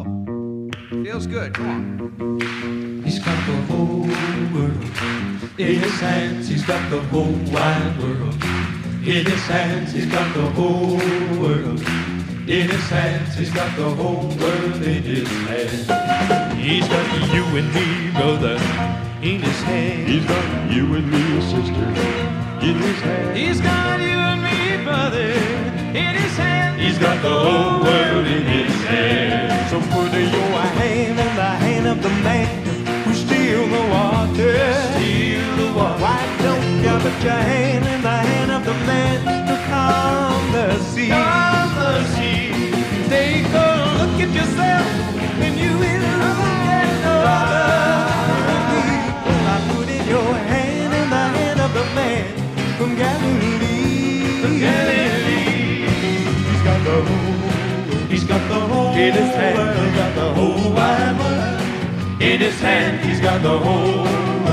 Oh, feels good. Come on. He's got the whole world in his hands. He's got the whole wide world in his hands. He's got the whole world in his hands. He's got the whole world in his hands. He's got you and me, brother, in his hands. He's got you and me, sister, in his hands. He's got you and me, brother, in his hands. He's got the whole world in his hands. So put your hand in the hand of the man who steals the water. Steal the water. Why don't you put your hand in the hand of the man who calms the sea? Calm the sea. Take a look at yourself and you will look at no other. By putting your hand in the hand of the man from Galilee. From Galilee. He's got the whole, He's got the whole in his hand. world. He's got the whole wide world in his hand. He's got the whole world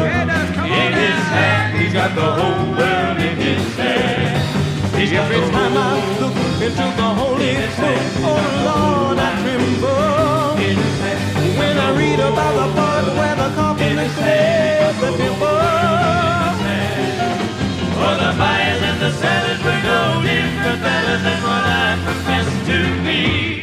in his hand. He's got the whole world in his hand. He's got Every the time I whole look into the Holy in his Book, hand. oh Lord, I tremble. in his hand. When I read about the part where the carpenter saves the temple. For the buyers and the sellers were no different better than what I profess to be.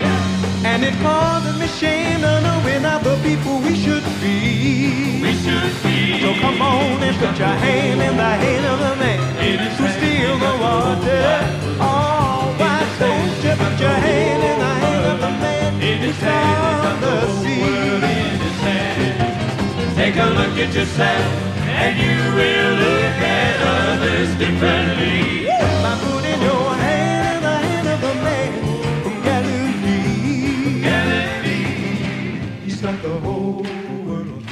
And it causes me shame to know we're not the people we should be. We should be. So come on and put your hand in the hand of the man who steals the water. Oh, why don't you put your hand in the hand of the man who calms the sea? Take a look at yourself, and you will look at others differently. By putting your hand in the hand of the man from Galilee. Galilee. He's got the whole world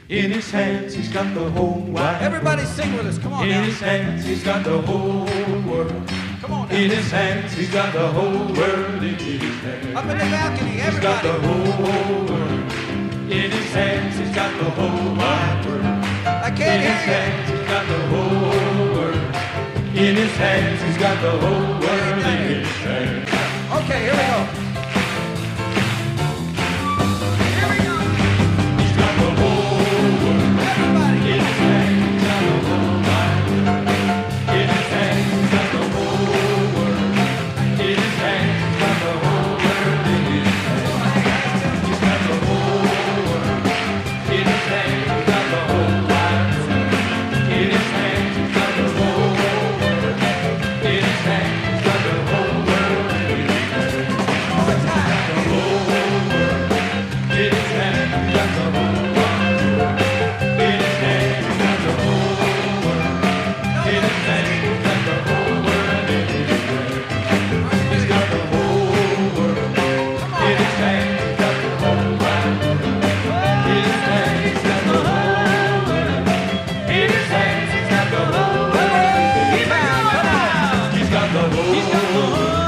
in his hands. He's got the whole wide Everybody world sing with us. Come on in now. his hands. He's got the whole world Come on now. in his hands. He's got the whole world in his hands. Up in the balcony, He's got the everybody. whole world in his hands. He's got the whole wide world I in can't his hear you. hands. He's got the whole world in his hands. He's got the whole world in his hands. Okay, here we go. Here we go. He's got the whole world Everybody. in his hands. He's got the whole wide world in his hands. He's got the whole world in his hands. He's got the whole world in his hands. He's got the whole world in his hands. He's got the whole wide world in his hands. He's got the whole world in his hands. He's got the whole world in his hands. All the time. The whole world in his hands. He's got the whole wide world in his hands. He's got the whole world in his hands. He's got the whole world in his hands. He's got the whole world in his hands. He's got the whole wide world in his hands. He's got the whole world in his hands. He's got the whole world in his hands. He's got the whole world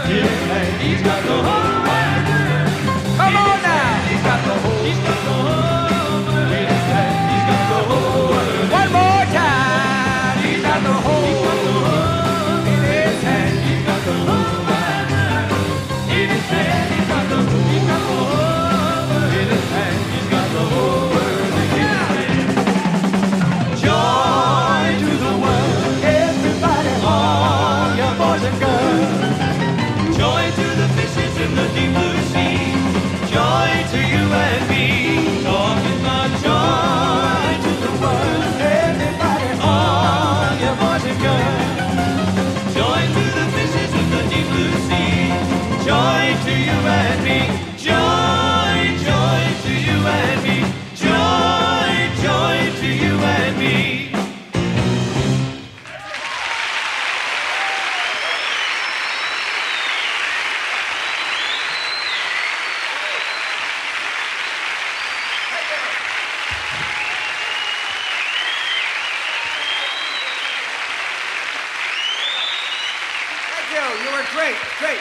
in his hands. He's got the whole wide world. Come on now. He's got the whole. He's got the whole world in his hands. He's got the whole world. One more time. He's got the whole world in his hands. He's got the whole wide world in his hands. He's got the whole. He's got the whole world in his hands. He's got the whole world in his hands. Joy to the world, everybody, all your boys and girls. Joy to the fishes in the deep blue sea. Joy to you and me. Talking about joy to the world. Everybody, all your boys and girls. Joy to the fishes in the deep blue sea. Joy to you and me. Joy, joy to you and me. Joy, joy to you and me. Thank you. You were great. Great.